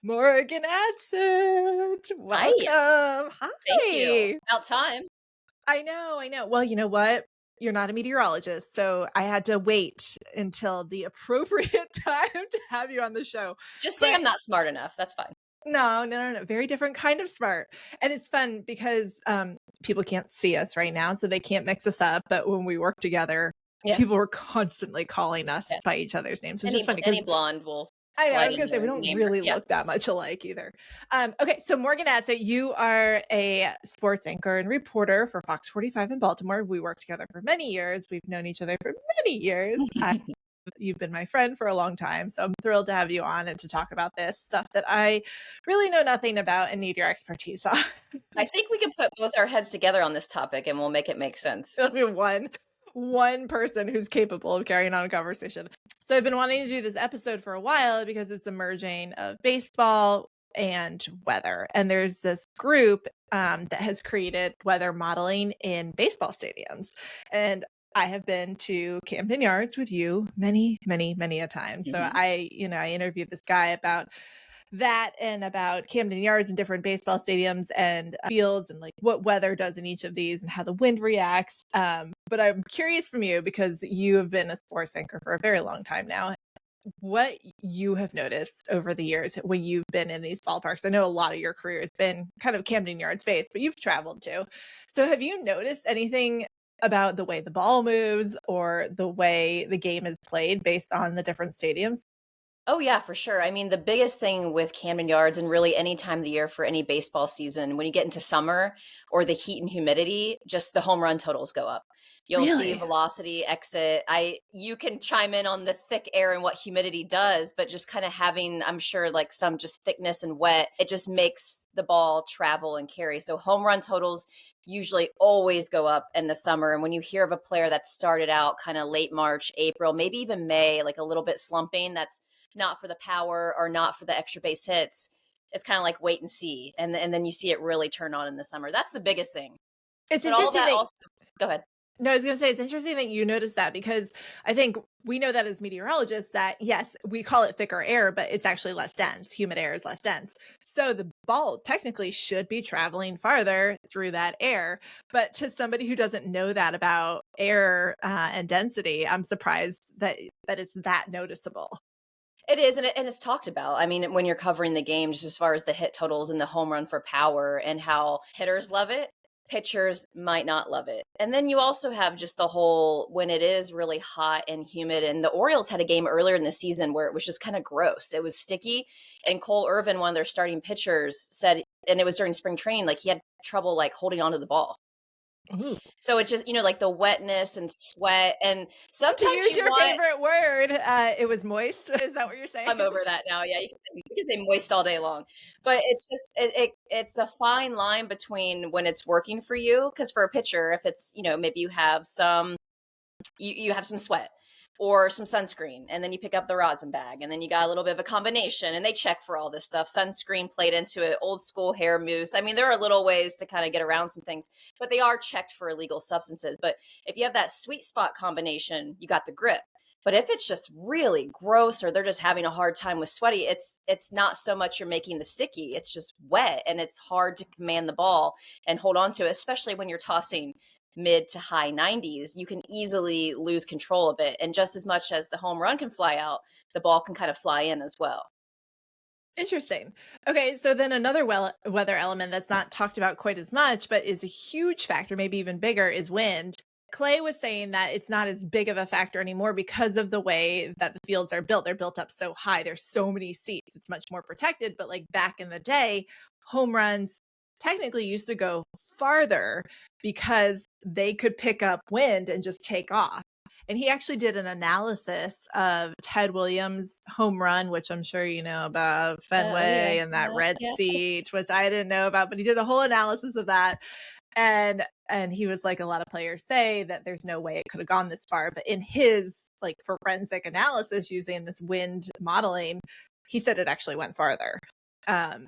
Morgan Adsit, Hi, welcome. thank you. Hi. About time. I know, I know. Well, you know what? You're not a meteorologist, so I had to wait until the appropriate time to have you on the show. Just say I'm But not smart enough. That's fine. no, no, no, no. Very different kind of smart. And it's fun because people can't see us right now, so they can't mix us up. But when we work together, Yeah, people were constantly calling us yeah. by each other's names. It's just funny Any because blonde will I know, I slide was in gonna say here we and don't name her. really Yeah. look that much alike either. Okay, so Morgan Adsit, you are a sports anchor and reporter for Fox 45 in Baltimore. We worked together for many years. We've known each other for many years. You've been my friend for a long time, so I'm thrilled to have you on and to talk about this stuff that I really know nothing about and need your expertise on. I think we can put both our heads together on this topic and we'll make it make sense. There'll be one person who's capable of carrying on a conversation. So I've been wanting to do this episode for a while because it's a merging of baseball and weather. And there's this group that has created weather modeling in baseball stadiums. And I have been to Camden Yards with you many, many, many a time. So Mhm. I interviewed this guy about that and about Camden Yards and different baseball stadiums and fields and like what weather does in each of these and how the wind reacts. But I'm curious from you because you have been a sports anchor for a very long time now. What you have noticed over the years when you've been in these ballparks. I know a lot of your career has been kind of Camden Yards based, but you've traveled too. So have you noticed anything about the way the ball moves or the way the game is played based on the different stadiums? Oh yeah, for sure. I mean, the biggest thing with Camden Yards and really any time of the year for any baseball season, when you get into summer or the heat and humidity, just the home run totals go up. You'll see Really? velocity, exit. You can chime in on the thick air and what humidity does, but just kind of having, I'm sure, like some just thickness and wet, it just makes the ball travel and carry. So home run totals usually always go up in the summer. And when you hear of a player that started out kind of late March, April, maybe even May, like a little bit slumping, that's not for the power or not for the extra base hits. It's kind of like wait and see. And then you see it really turn on in the summer. That's the biggest thing. It's But all interesting that that also, go ahead. No, I was going to say it's interesting that you noticed that because I think we know that as meteorologists that yes, we call it thicker air, but it's actually less dense. Humid air is less dense. So the ball technically should be traveling farther through that air. But to somebody who doesn't know that about air and density, I'm surprised that it's that noticeable. It is, and it's talked about. I mean, when you're covering the game, just as far as the hit totals and the home run for power and how hitters love it, pitchers might not love it. And then you also have just the whole when it is really hot and humid. And the Orioles had a game earlier in the season where it was just kind of gross. It was sticky. And Cole Irvin, one of their starting pitchers, said, and it was during spring training, like he had trouble like holding onto the ball. Ooh. So it's just, like the wetness and sweat. And To sometimes use you your want, favorite word, it was moist. Is that what you're saying? I'm over that now. Yeah, you can say moist all day long, but it's just it's a fine line between when it's working for you. Because for a pitcher, if it's maybe you have you have some sweat or some sunscreen, and then you pick up the rosin bag, and then you got a little bit of a combination, and they check for all this stuff. Sunscreen played into it, old school hair mousse. I mean, there are little ways to kind of get around some things, but they are checked for illegal substances. But if you have that sweet spot combination, you got the grip. But if it's just really gross or they're just having a hard time with sweaty, it's not so much you're making the sticky, it's just wet and it's hard to command the ball and hold on to it, especially when you're tossing mid to high 90s. You can easily lose control of it. And just as much as the home run can fly out, the ball can kind of fly in as well. Interesting. Okay, so then another weather element that's not talked about quite as much, but is a huge factor, maybe even bigger, is wind. Clay was saying that it's not as big of a factor anymore because of the way that the fields are built. They're built up so high. There's so many seats. It's much more protected. But like back in the day, home runs technically used to go farther because they could pick up wind and just take off. And he actually did an analysis of Ted Williams' home run, which I'm sure you know about Oh yeah, Fenway and that yeah, red yeah. seat, which I didn't know about, but he did a whole analysis of that. And he was like, a lot of players say that there's no way it could have gone this far. But in his like forensic analysis using this wind modeling, he said it actually went farther.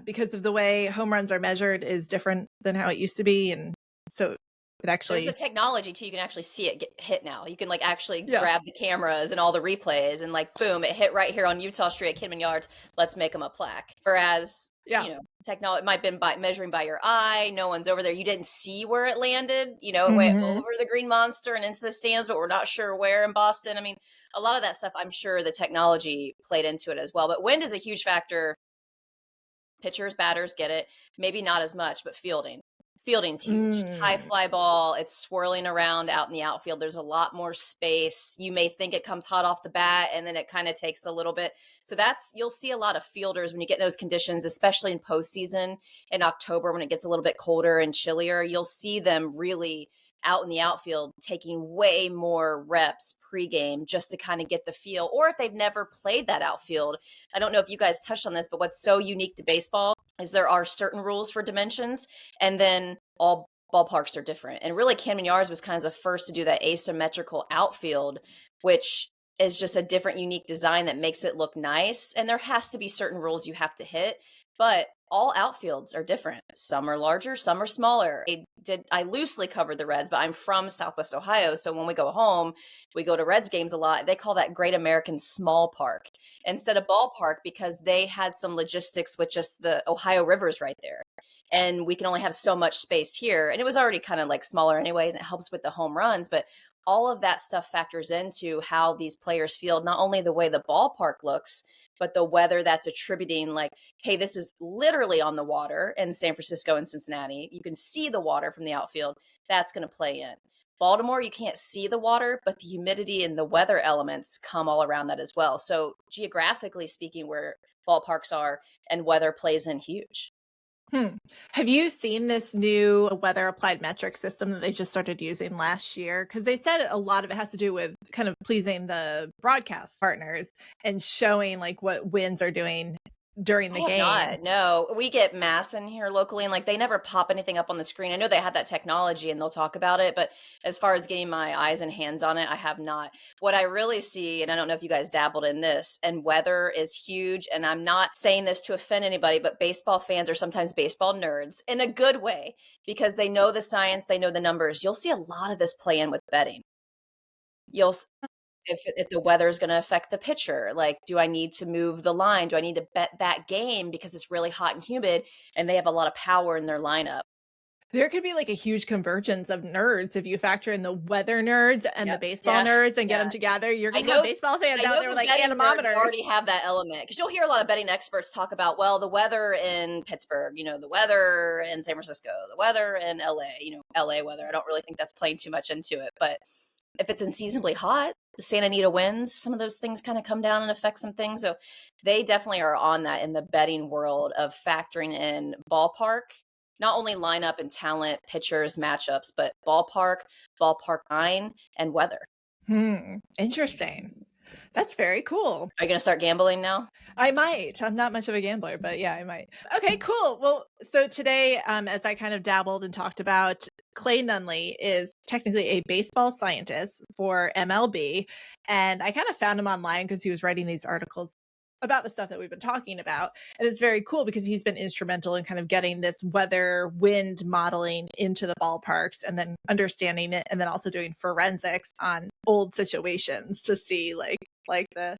Because of the way home runs are measured is different than how it used to be. And so it There's the actually technology too, you can actually see it get hit now. You can, like, actually yeah. grab the cameras and all the replays and, like, boom, it hit right here on Utah Street at Kidman Yards, let's make them a plaque. Whereas, Yeah. technology might have been by measuring by your eye, no one's over there, you didn't see where it landed, it went Mhm. over the Green Monster and into the stands, but we're not sure where in Boston. I mean, a lot of that stuff, I'm sure the technology played into it as well, but wind is a huge factor. Pitchers, batters get it. Maybe not as much, but fielding. Fielding's huge. High Mm. fly ball, it's swirling around out in the outfield. There's a lot more space. You may think it comes hot off the bat and then it kind of takes a little bit. So you'll see a lot of fielders when you get in those conditions, especially in postseason in October when it gets a little bit colder and chillier. You'll see them really out in the outfield taking way more reps pregame just to kind of get the feel. Or if they've never played that outfield, I don't know if you guys touched on this, but what's so unique to baseball is there are certain rules for dimensions, and then all ballparks are different. And really, Camden Yards was kind of the first to do that asymmetrical outfield, which is just a different, unique design that makes it look nice. And there has to be certain rules you have to hit, but all outfields are different. Some are larger, some are smaller. I loosely covered the Reds, but I'm from Southwest Ohio, so when we go home, we go to Reds games a lot. They call that Great American Small Park instead of ballpark because they had some logistics with just the Ohio rivers right there. And we can only have so much space here. And it was already kind of like smaller anyways. And it helps with the home runs, but all of that stuff factors into how these players feel, not only the way the ballpark looks, but the weather that's attributing, like, hey, this is literally on the water in San Francisco and Cincinnati. You can see the water from the outfield. That's going to play in. Baltimore, you can't see the water, but the humidity and the weather elements come all around that as well. So geographically speaking, where ballparks are and weather plays in huge. Hmm. Have you seen this new weather applied metric system that they just started using last year? Because they said a lot of it has to do with kind of pleasing the broadcast partners and showing like what winds are doing during I the have game. not. No, we get mass in here locally, and like they never pop anything up on the screen. I know they have that technology and they'll talk about it, but as far as getting my eyes and hands on it, I have not. What I really see, and I don't know if you guys dabbled in this, and weather is huge. And I'm not saying this to offend anybody, but baseball fans are sometimes baseball nerds in a good way because they know the science, they know the numbers. You'll see a lot of this play in with betting. You'll if the weather is going to affect the pitcher, like, do I need to move the line? Do I need to bet that game because it's really hot and humid and they have a lot of power in their lineup? There could be like a huge convergence of nerds if you factor in the weather nerds and the Yep. baseball Yeah. nerds and get them Yeah. together. You're I going to have know baseball fans I out know there with the like betting nerds anemometers. already have that element because you'll hear a lot of betting experts talk about, well, the weather in Pittsburgh, the weather in San Francisco, the weather in LA, LA weather. I don't really think that's playing too much into it, but if it's unseasonably hot, the Santa Anita winds, some of those things kind of come down and affect some things. So they definitely are on that in the betting world of factoring in ballpark, not only lineup and talent, pitchers, matchups, but ballpark line, and weather. Interesting. That's very cool. Are you going to start gambling now? I might. I'm not much of a gambler, but yeah, I might. Okay, cool. Well, so today, as I kind of dabbled and talked about, Clay Nunnally is technically a baseball scientist for MLB. And I kind of found him online because he was writing these articles about the stuff that we've been talking about. And it's very cool because he's been instrumental in kind of getting this weather wind modeling into the ballparks and then understanding it and then also doing forensics on old situations to see like the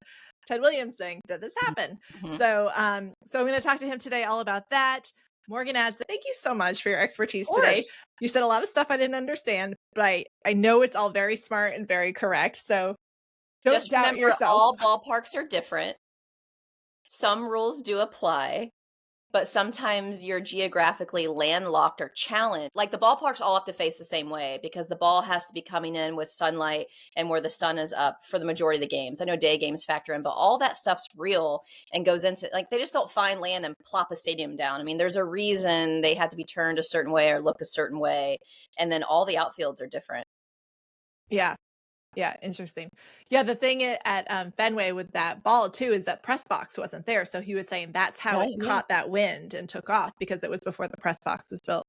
Ted Williams thing. Did this happen? Mhm. So I'm going to talk to him today all about that. Morgan Adsit, thank you so much for your expertise Of today. course. You said a lot of stuff I didn't understand, but I know it's all very smart and very correct. So don't Just doubt remember yourself. all ballparks are different. Some rules do apply, but sometimes you're geographically landlocked or challenged. Like the ballparks all have to face the same way because the ball has to be coming in with sunlight and where the sun is up for the majority of the games. I know day games factor in, but all that stuff's real and goes into, like, they just don't find land and plop a stadium down. I mean, there's a reason they had to be turned a certain way or look a certain way. And then all the outfields are different. Yeah. Yeah, interesting. Yeah, the thing at Fenway with that ball too is that press box wasn't there. So he was saying that's how Right. it Yeah. caught that wind and took off because it was before the press box was built.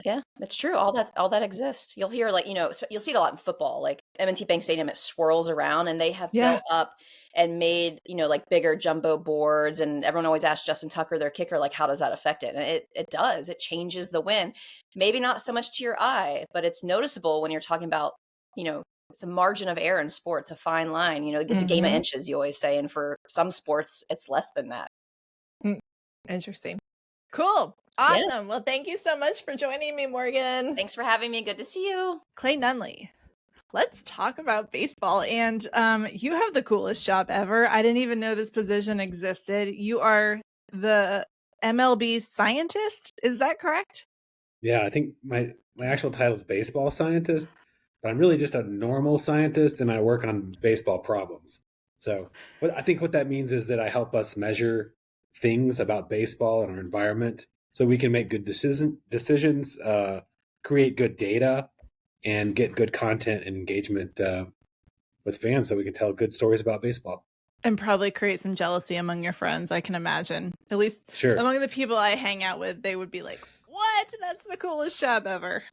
Yeah, it's true. All that exists. You'll hear, like, you'll see it a lot in football. Like M&T Bank Stadium, it swirls around, and they have Yeah. built up and made, like bigger jumbo boards. And everyone always asks Justin Tucker, their kicker, like, how does that affect it? And it does. It changes the wind. Maybe not so much to your eye, but it's noticeable when you're talking about, it's a margin of error in sports, a fine line. It's a game of Mhm. inches, you always say. And for some sports, it's less than that. Mm. Interesting. Cool. Yeah. Awesome. Well, thank you so much for joining me, Morgan. Thanks for having me. Good to see you. Clay Nunnally. Let's talk about baseball. And you have the coolest job ever. I didn't even know this position existed. You are the MLB scientist. Is that correct? Yeah, I think my actual title is baseball scientist, but I'm really just a normal scientist, and I work on baseball problems. So I think what that means is that I help us measure things about baseball and our environment so we can make good decisions, create good data, and get good content and engagement with fans so we can tell good stories about baseball. And probably create some jealousy among your friends, I can imagine. At least Sure. among the people I hang out with, they would be like, "What? That's the coolest job ever."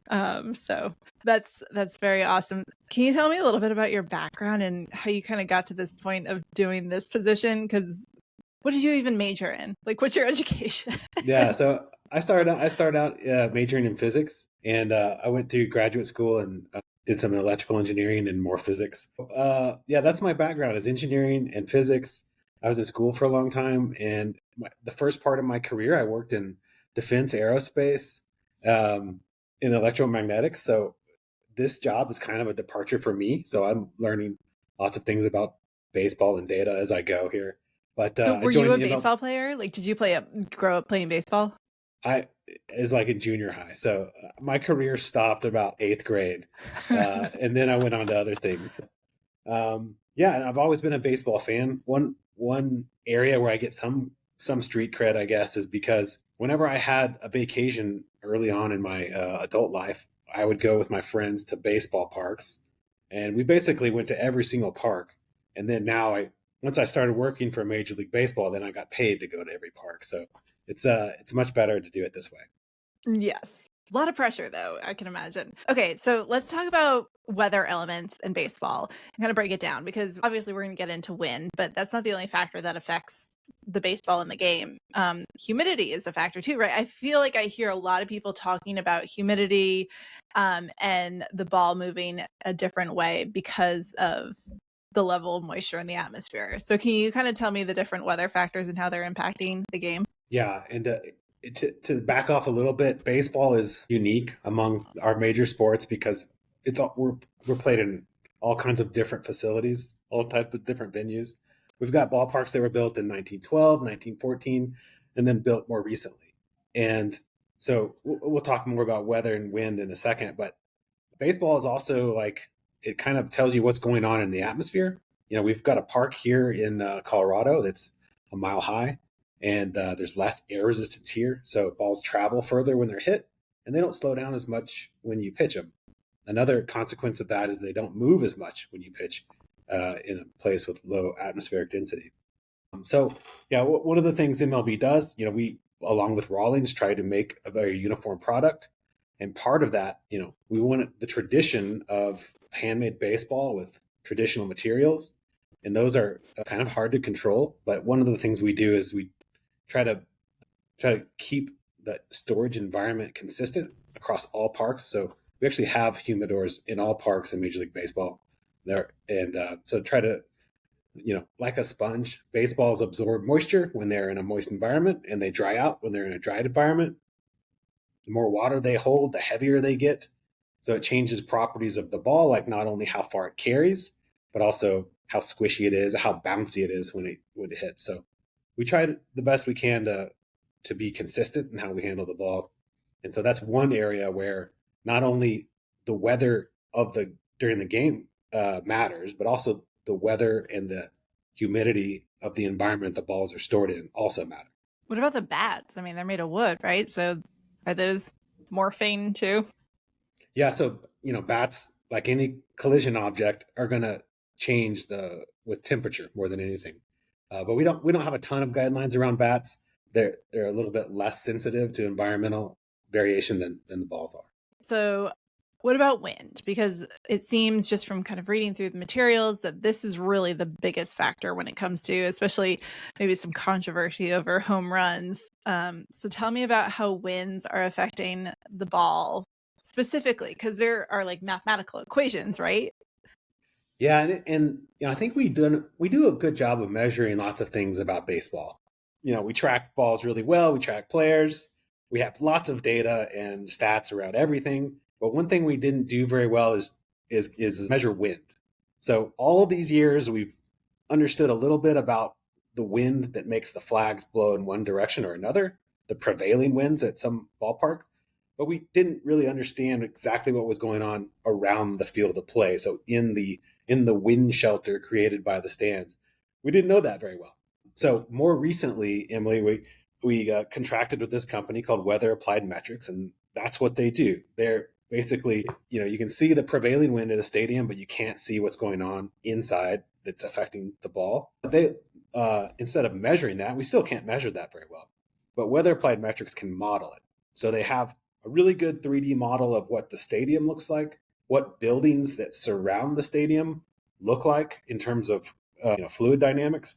So that's very awesome. Can you tell me a little bit about your background and how you kind of got to this point of doing this position? Because what did you even major in? Like, what's your education? Yeah, so I started out majoring in physics, and I went to graduate school and did some electrical engineering and more physics. Yeah, that's my background is engineering and physics. I was in school for a long time, and the first part of my career, I worked in defense aerospace, in electromagnetics. So this job is kind of a departure for me. So I'm learning lots of things about baseball and data as I go here. But So I were you joined a the MLB. baseball player? Like, did you grow up playing baseball? I is like in junior high. So my career stopped about eighth grade, and then I went on to other things. Yeah, and I've always been a baseball fan. One area where I get some street cred, I guess, is because whenever I had a vacation early on in my adult life, I would go with my friends to baseball parks, and we basically went to every single park. And then now once I started working for Major League Baseball, then I got paid to go to every park. So it's much better to do it this way. Yes. A lot of pressure, though, I can imagine. Okay, so let's talk about weather elements in baseball and kind of break it down because obviously we're going to get into wind, but that's not the only factor that affects the baseball in the game. Humidity is a factor too, right? I feel like I hear a lot of people talking about humidity and the ball moving a different way because of the level of moisture in the atmosphere. So can you kind of tell me the different weather factors and how they're impacting the game? Yeah, and to back off a little bit, baseball is unique among our major sports because we're played in all kinds of different facilities, all types of different venues. We've got ballparks that were built in 1912, 1914, and then built more recently. And so we'll talk more about weather and wind in a second, but baseball is also like it kind of tells you what's going on in the atmosphere. We've got a park here in Colorado that's a mile high, and there's less air resistance here, so balls travel further when they're hit, and they don't slow down as much when you pitch them. Another consequence of that is they don't move as much when you pitch in a place with low atmospheric density. So, yeah, one of the things MLB does, we, along with Rawlings, try to make a very uniform product. And part of that, we want the tradition of handmade baseball with traditional materials. And those are kind of hard to control. But one of the things we do is we try to keep the storage environment consistent across all parks. So we actually have humidors in all parks in Major League Baseball there. And so try to like a sponge, baseballs absorb moisture when they're in a moist environment and they dry out when they're in a dried environment. The more water they hold, the heavier they get. So it changes properties of the ball, like not only how far it carries, but also how squishy it is, how bouncy it is when it hits. So we try the best we can to be consistent in how we handle the ball. And so that's one area where not only the weather during the game matters, but also the weather and the humidity of the environment the balls are stored in also matter. What about the bats? I mean, they're made of wood, right? So are those morphine too? Yeah, so bats, like any collision object, are going to change with temperature more than anything. But we don't have a ton of guidelines around bats. They're a little bit less sensitive to environmental variation than the balls are. So What about wind? Because it seems just from kind of reading through the materials that this is really the biggest factor when it comes to, especially maybe some controversy over home runs. So tell me about how winds are affecting the ball specifically, because there are like mathematical equations, right? Yeah, and I think we do a good job of measuring lots of things about baseball. We track balls really well. We track players. We have lots of data and stats around everything. But one thing we didn't do very well is measure wind. So all of these years, we've understood a little bit about the wind that makes the flags blow in one direction or another, the prevailing winds at some ballpark, but we didn't really understand exactly what was going on around the field of play. So in the wind shelter created by the stands, we didn't know that very well. So more recently, Emily, we contracted with this company called Weather Applied Metrics, and that's what they do. They're basically, you can see the prevailing wind at a stadium, but you can't see what's going on inside that's affecting the ball. They instead of measuring that, we still can't measure that very well. But Weather Applied Metrics can model it. So they have a really good 3D model of what the stadium looks like, what buildings that surround the stadium look like in terms of fluid dynamics,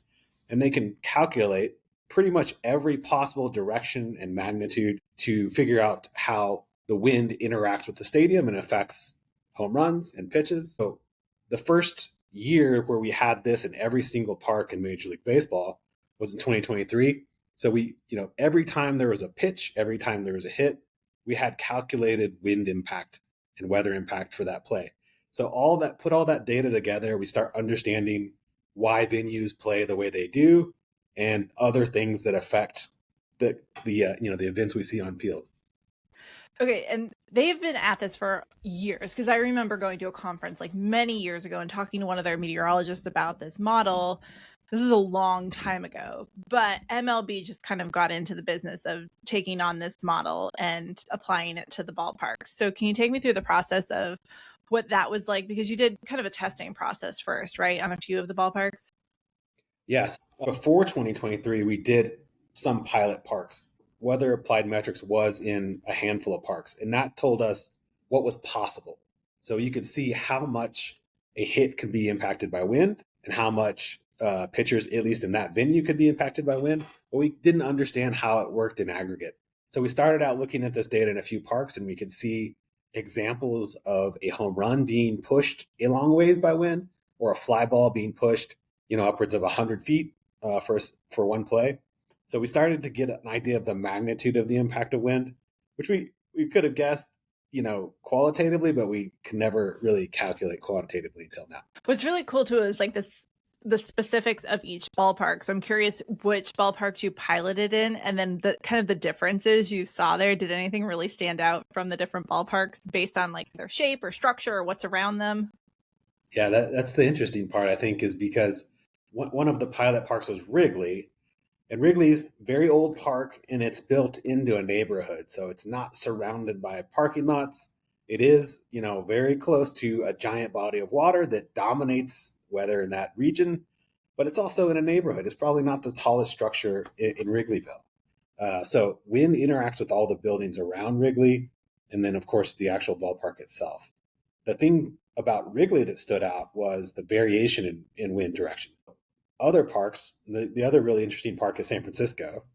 and they can calculate pretty much every possible direction and magnitude to figure out how the wind interacts with the stadium and affects home runs and pitches. So the first year where we had this in every single park in Major League Baseball was in 2023. So every time there was a pitch, every time there was a hit, we had calculated wind impact and weather impact for that play. So put all that data together, we start understanding why venues play the way they do and other things that affect the events we see on field. Okay, and they've been at this for years, because I remember going to a conference like many years ago and talking to one of their meteorologists about this model. This is a long time ago, but MLB just kind of got into the business of taking on this model and applying it to the ballpark. So can you take me through the process of what that was like? Because you did kind of a testing process first, right, on a few of the ballparks? Yes. Before 2023, we did some pilot parks. Weather Applied Metrics was in a handful of parks, and that told us what was possible. So you could see how much a hit could be impacted by wind and how much pitchers, at least in that venue, could be impacted by wind. But we didn't understand how it worked in aggregate. So we started out looking at this data in a few parks, and we could see examples of a home run being pushed a long ways by wind or a fly ball being pushed upwards of 100 feet for one play. So we started to get an idea of the magnitude of the impact of wind, which we could have guessed, qualitatively, but we could never really calculate quantitatively until now. What's really cool too is like the specifics of each ballpark. So I'm curious which ballparks you piloted in, and then the kind of the differences you saw there. Did anything really stand out from the different ballparks based on like their shape or structure or what's around them? Yeah, that's the interesting part, I think, is because one of the pilot parks was Wrigley, and Wrigley's very old park, and it's built into a neighborhood, so it's not surrounded by parking lots. It is, very close to a giant body of water that dominates weather in that region, but it's also in a neighborhood. It's probably not the tallest structure in Wrigleyville. So wind interacts with all the buildings around Wrigley, and then, of course, the actual ballpark itself. The thing about Wrigley that stood out was the variation in wind direction. Other parks, the other really interesting park is San Francisco,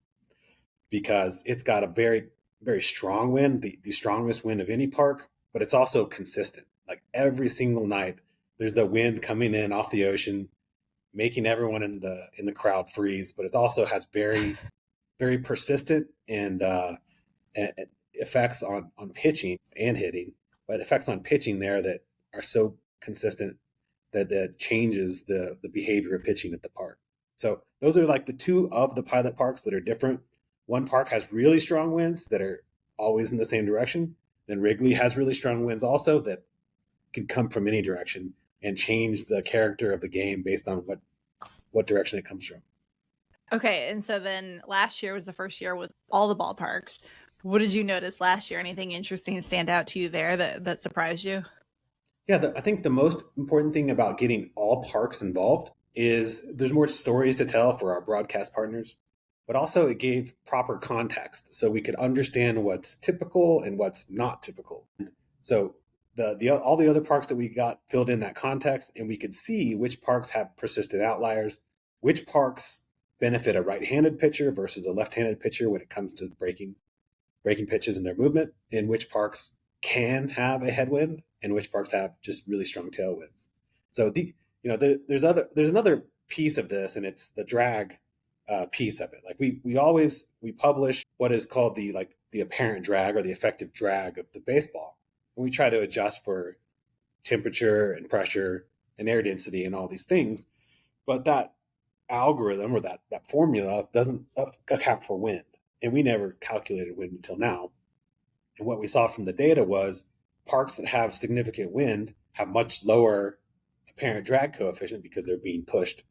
because it's got a very, very strong wind, the strongest wind of any park, but it's also consistent. Like every single night, there's the wind coming in off the ocean, making everyone in the crowd freeze. But it also has very, very persistent and effects on pitching and hitting, but effects on pitching there that are so consistent that changes the behavior of pitching at the park. So those are like the two of the pilot parks that are different. One park has really strong winds that are always in the same direction. Then Wrigley has really strong winds also that can come from any direction and change the character of the game based on what direction it comes from. Okay, and so then last year was the first year with all the ballparks. What did you notice last year? Anything interesting stand out to you there that surprised you? Yeah, I think the most important thing about getting all parks involved is there's more stories to tell for our broadcast partners, but also it gave proper context so we could understand what's typical and what's not typical. So all the other parks that we got filled in that context, and we could see which parks have persistent outliers, which parks benefit a right-handed pitcher versus a left-handed pitcher when it comes to breaking pitches in their movement, and which parks can have a headwind and which parks have just really strong tailwinds. So there's another piece of this, and it's the drag piece of it. Like we publish what is called the apparent drag or the effective drag of the baseball, and we try to adjust for temperature and pressure and air density and all these things. But that algorithm or that formula doesn't account for wind, and we never calculated wind until now. And what we saw from the data was parks that have significant wind have much lower apparent drag coefficient because they're being pushed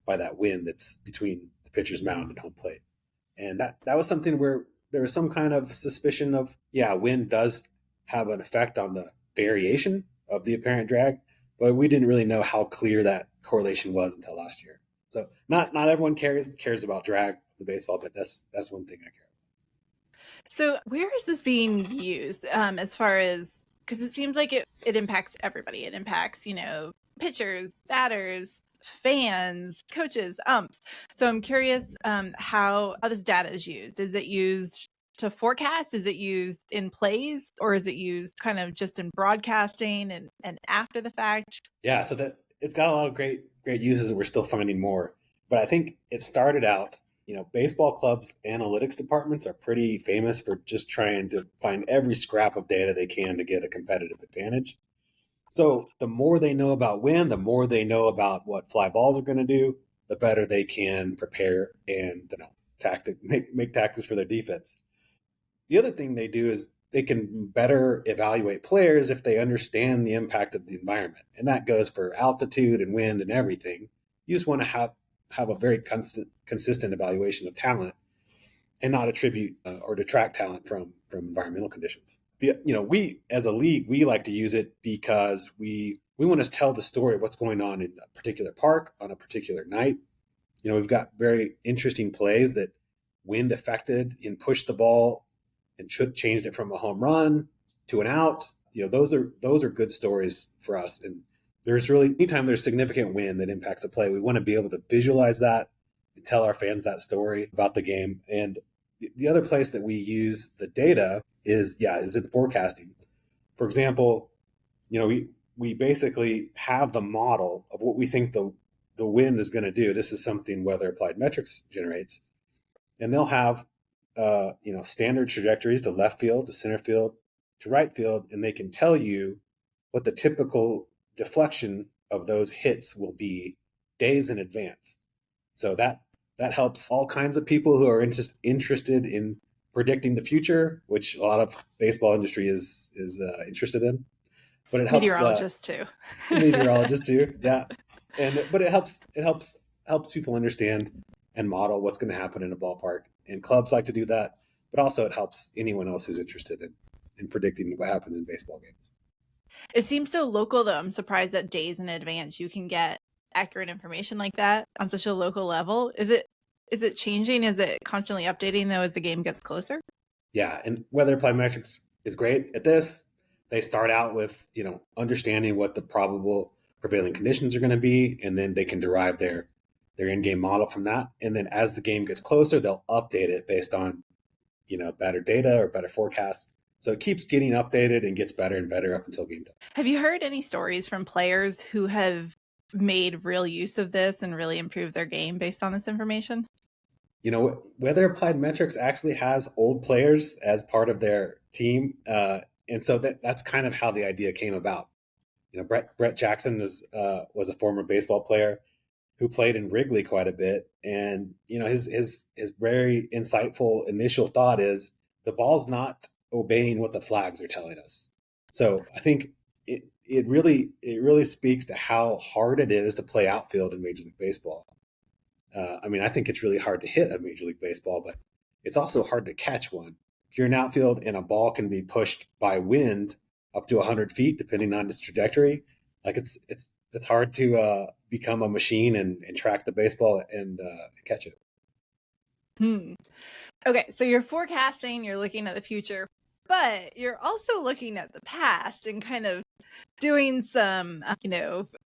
by that wind that's between the pitcher's mound and home plate. And that was something where there was some kind of suspicion of, wind does have an effect on the variation of the apparent drag, but we didn't really know how clear that correlation was until last year. So not everyone cares about drag of the baseball, but that's one thing I care about. So where is this being used as far as, because it seems like it impacts everybody. It impacts, pitchers, batters, fans, coaches, umps. So I'm curious how this data is used. Is it used to forecast? Is it used in plays, or is it used kind of just in broadcasting and after the fact? Yeah, so that it's got a lot of great uses, and we're still finding more. But I think it started out, baseball clubs' analytics departments are pretty famous for just trying to find every scrap of data they can to get a competitive advantage. So the more they know about wind, the more they know about what fly balls are going to do, the better they can prepare and make tactics for their defense. The other thing they do is they can better evaluate players if they understand the impact of the environment. And that goes for altitude and wind and everything. You just want to have a very consistent evaluation of talent and not attribute or detract talent from environmental conditions. We as a league, we like to use it because we want to tell the story of what's going on in a particular park on a particular night. We've got very interesting plays that wind affected and pushed the ball and changed it from a home run to an out. Those are good stories for us. And there's really, anytime there's significant wind that impacts a play, we want to be able to visualize that and tell our fans that story about the game. And the other place that we use the data is in forecasting. For example, we basically have the model of what we think the wind is going to do. This is something Weather Applied Metrics generates, and they'll have standard trajectories to left field, to center field, to right field, and they can tell you what the typical deflection of those hits will be days in advance. So that helps all kinds of people who are interested in predicting the future, which a lot of baseball industry is interested in. But it helps meteorologists too. Meteorologists too, yeah. But it helps people understand and model what's going to happen in a ballpark. And clubs like to do that, but also it helps anyone else who's interested in predicting what happens in baseball games. It seems so local, though. I'm surprised that days in advance you can get accurate information like that on such a local level. Is it changing? Is it constantly updating, though, as the game gets closer? Yeah, and Weather Applied Metrics is great at this. They start out with, understanding what the probable prevailing conditions are going to be, and then they can derive their in-game model from that. And then as the game gets closer, they'll update it based on, better data or better forecasts. So it keeps getting updated and gets better and better up until game day. Have you heard any stories from players who have made real use of this and really improved their game based on this information? Weather Applied Metrics actually has old players as part of their team. And so that's kind of how the idea came about. Brett Jackson was a former baseball player who played in Wrigley quite a bit. And, his very insightful initial thought is the ball's not obeying what the flags are telling us. So I think it really speaks to how hard it is to play outfield in Major League Baseball. I think it's really hard to hit a Major League Baseball, but it's also hard to catch one. If you're in outfield and a ball can be pushed by wind up to 100 feet, depending on its trajectory, it's hard to become a machine and track the baseball and catch it. Okay, so you're forecasting, you're looking at the future. But you're also looking at the past and kind of doing some,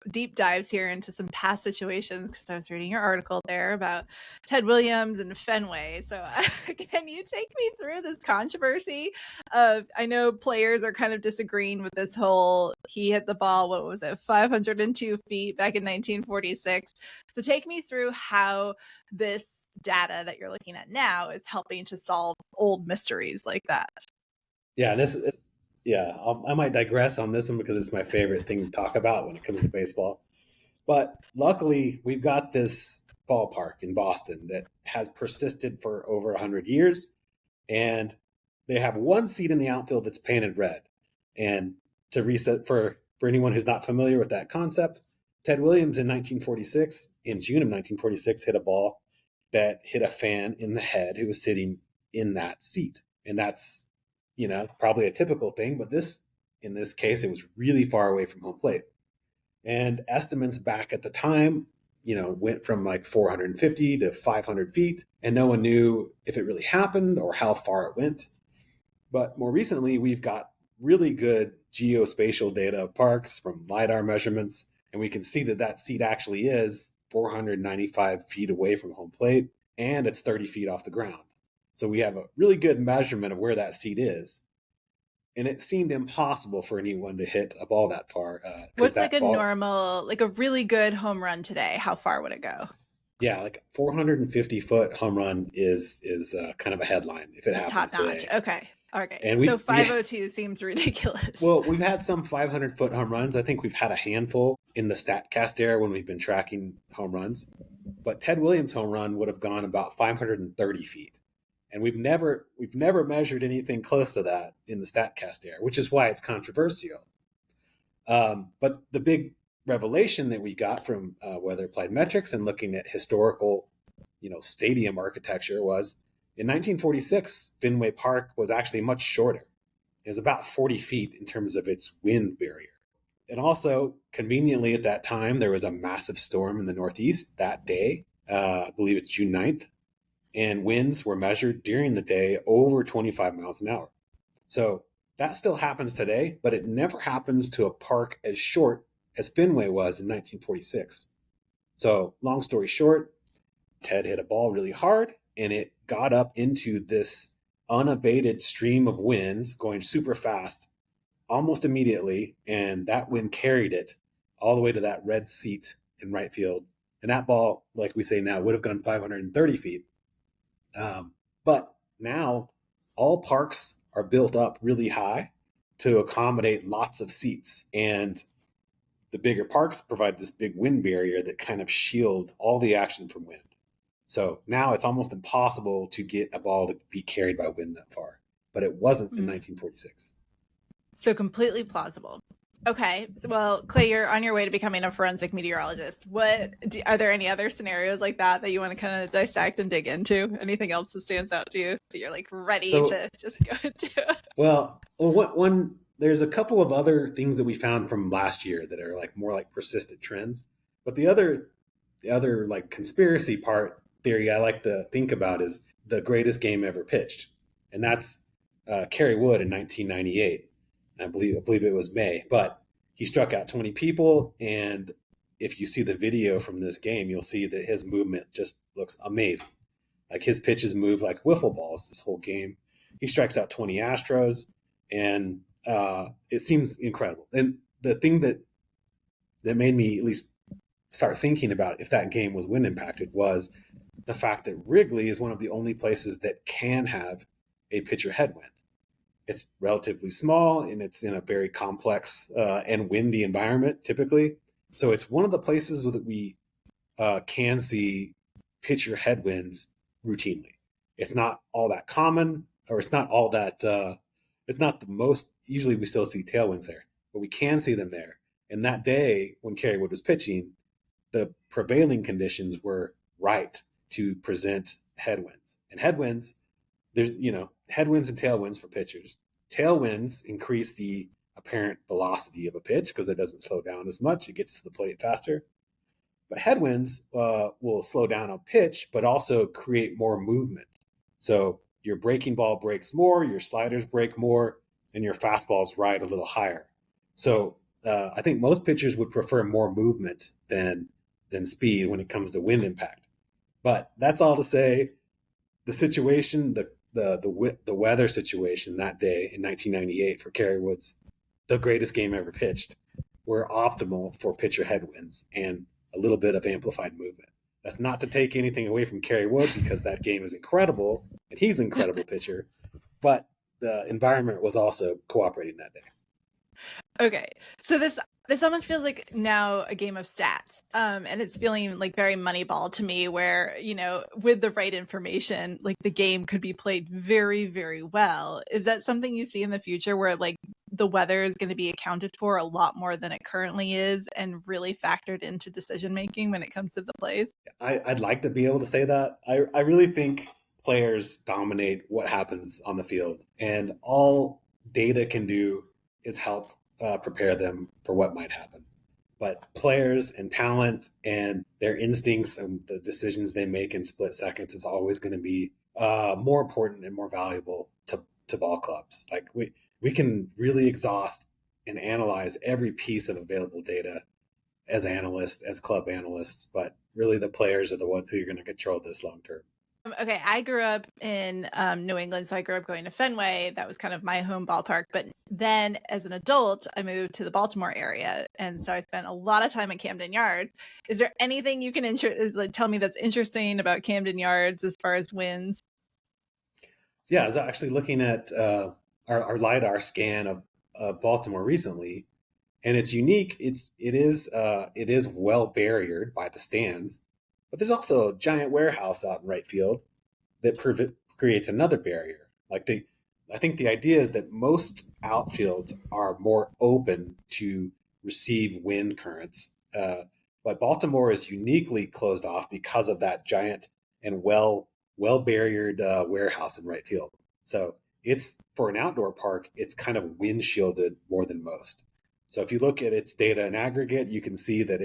deep dives here into some past situations, because I was reading your article there about Ted Williams and Fenway. So can you take me through this controversy of, I know players are kind of disagreeing with this whole, he hit the ball, what was it, 502 feet back in 1946. So take me through how this data that you're looking at now is helping to solve old mysteries like that. Yeah, I might digress on this one because it's my favorite thing to talk about when it comes to baseball. But luckily, we've got this ballpark in Boston that has persisted for over 100 years, and they have one seat in the outfield that's painted red. And to reset for anyone who's not familiar with that concept, Ted Williams in 1946, in June of 1946, hit a ball that hit a fan in the head who was sitting in that seat. And that's, probably a typical thing, but in this case, it was really far away from home plate. And estimates back at the time, went from like 450 to 500 feet, and no one knew if it really happened or how far it went. But more recently, we've got really good geospatial data of parks from LiDAR measurements, and we can see that seat actually is 495 feet away from home plate, and it's 30 feet off the ground. So we have a really good measurement of where that seat is. And it seemed impossible for anyone to hit a ball that far. What's like a normal, like a really good home run today? How far would it go? Yeah, like 450-foot home run is kind of a headline if it happens top notch. today. Okay. And so 502 seems ridiculous. Well, we've had some 500-foot home runs. I think we've had a handful in the StatCast era when we've been tracking home runs. But Ted Williams' home run would have gone about 530 feet. And we've never measured anything close to that in the StatCast era, which is why it's controversial. But the big revelation that we got from Weather Applied Metrics and looking at historical, stadium architecture was in 1946, Fenway Park was actually much shorter. It was about 40 feet in terms of its wind barrier. And also, conveniently at that time, there was a massive storm in the Northeast that day. I believe it's June 9th. And winds were measured during the day over 25 miles an hour. So that still happens today, but it never happens to a park as short as Fenway was in 1946. So long story short, Ted hit a ball really hard and it got up into this unabated stream of winds going super fast almost immediately. And that wind carried it all the way to that red seat in right field. And that ball, like we say now, would have gone 530 feet. But now all parks are built up really high to accommodate lots of seats. And the bigger parks provide this big wind barrier that kind of shield all the action from wind. So now it's almost impossible to get a ball to be carried by wind that far. But it wasn't in 1946. So completely plausible. Okay. Well, Clay, you're on your way to becoming a forensic meteorologist. Are there any other scenarios like that you want to kind of dissect and dig into? Anything else that stands out to you that you're like ready to just go into? Well, there's a couple of other things that we found from last year that are like more like persistent trends. But the other like conspiracy theory I like to think about is the greatest game ever pitched. And that's Kerry Wood in 1998. I believe it was May, but he struck out 20 people. And if you see the video from this game, you'll see that his movement just looks amazing. Like his pitches move like wiffle balls this whole game. He strikes out 20 Astros, and it seems incredible. And the thing that made me at least start thinking about if that game was wind impacted was the fact that Wrigley is one of the only places that can have a pitcher headwind. It's relatively small and it's in a very complex and windy environment typically. So it's one of the places that we can see pitcher headwinds routinely. It's not all that common, or it's not all that, it's not the most, usually we still see tailwinds there, but we can see them there. And that day when Kerry Wood was pitching, the prevailing conditions were right to present headwinds. And headwinds, there's, headwinds and tailwinds for pitchers. Tailwinds increase the apparent velocity of a pitch because it doesn't slow down as much. It gets to the plate faster. But headwinds will slow down a pitch, but also create more movement. So your breaking ball breaks more, your sliders break more, and your fastballs ride a little higher. So I think most pitchers would prefer more movement than speed when it comes to wind impact. But that's all to say, the situation, the weather situation that day in 1998 for Kerry Wood's the greatest game ever pitched were optimal for pitcher headwinds and a little bit of amplified movement. That's not to take anything away from Kerry Wood because that game is incredible and he's an incredible pitcher, but the environment was also cooperating that day. Okay, so this almost feels like now a game of stats, and it's feeling like very Moneyball to me, where with the right information, like the game could be played very, very well. Is that something you see in the future, where like the weather is going to be accounted for a lot more than it currently is, and really factored into decision making when it comes to the plays? I'd like to be able to say that. I really think players dominate what happens on the field, and all data can do is help prepare them for what might happen. But players and talent and their instincts and the decisions they make in split seconds is always going to be more important and more valuable to ball clubs. Like we can really exhaust and analyze every piece of available data as analysts, as club analysts, but really the players are the ones who are going to control this long term. Okay, I grew up in New England, so I grew up going to Fenway. That was kind of my home ballpark. But then as an adult, I moved to the Baltimore area. And so I spent a lot of time at Camden Yards. Is there anything you can tell me that's interesting about Camden Yards as far as wins? Yeah, I was actually looking at our LiDAR scan of Baltimore recently, and it's unique. It is well barriered by the stands, but there's also a giant warehouse out in right field that creates another barrier. I think the idea is that most outfields are more open to receive wind currents, but Baltimore is uniquely closed off because of that giant and well barriered warehouse in right field. So it's for an outdoor park, it's kind of wind shielded more than most. So if you look at its data in aggregate, you can see that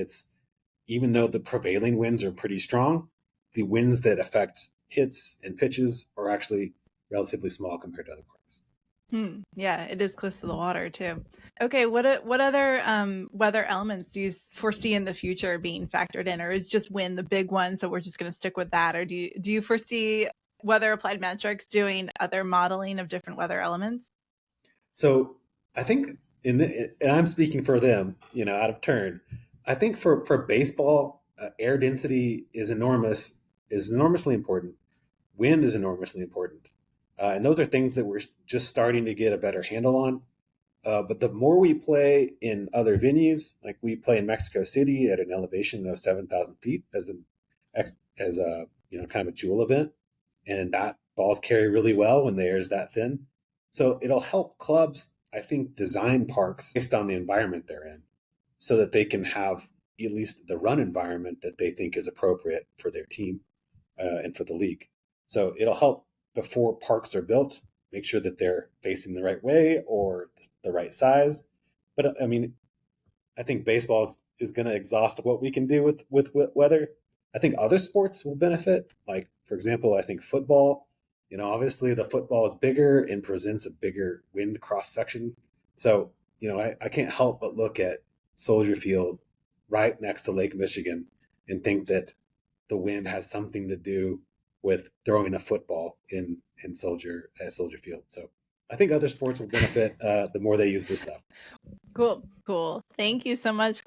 even though the prevailing winds are pretty strong, the winds that affect hits and pitches are actually relatively small compared to other parks. Yeah, it is close to the water too. Okay, what other weather elements do you foresee in the future being factored in, or is just wind the big one, so we're just going to stick with that, or do you foresee Weather Applied Metrics doing other modeling of different weather elements? So I think and I'm speaking for them, out of turn. I think for baseball, air density is enormously important. Wind is enormously important. And those are things that we're just starting to get a better handle on. But the more we play in other venues, like we play in Mexico City at an elevation of 7,000 feet as a kind of a jewel event, and that balls carry really well when the air is that thin. So it'll help clubs, I think, design parks based on the environment they're in, so that they can have at least the run environment that they think is appropriate for their team and for the league. So it'll help before parks are built, make sure that they're facing the right way or the right size. But I mean, I think baseball is going to exhaust what we can do with weather. I think other sports will benefit. Like, for example, I think football, obviously the football is bigger and presents a bigger wind cross section. So, I can't help but look at Soldier Field right next to Lake Michigan and think that the wind has something to do with throwing a football in Soldier Field. So I think other sports will benefit the more they use this stuff. Cool. Thank you so much.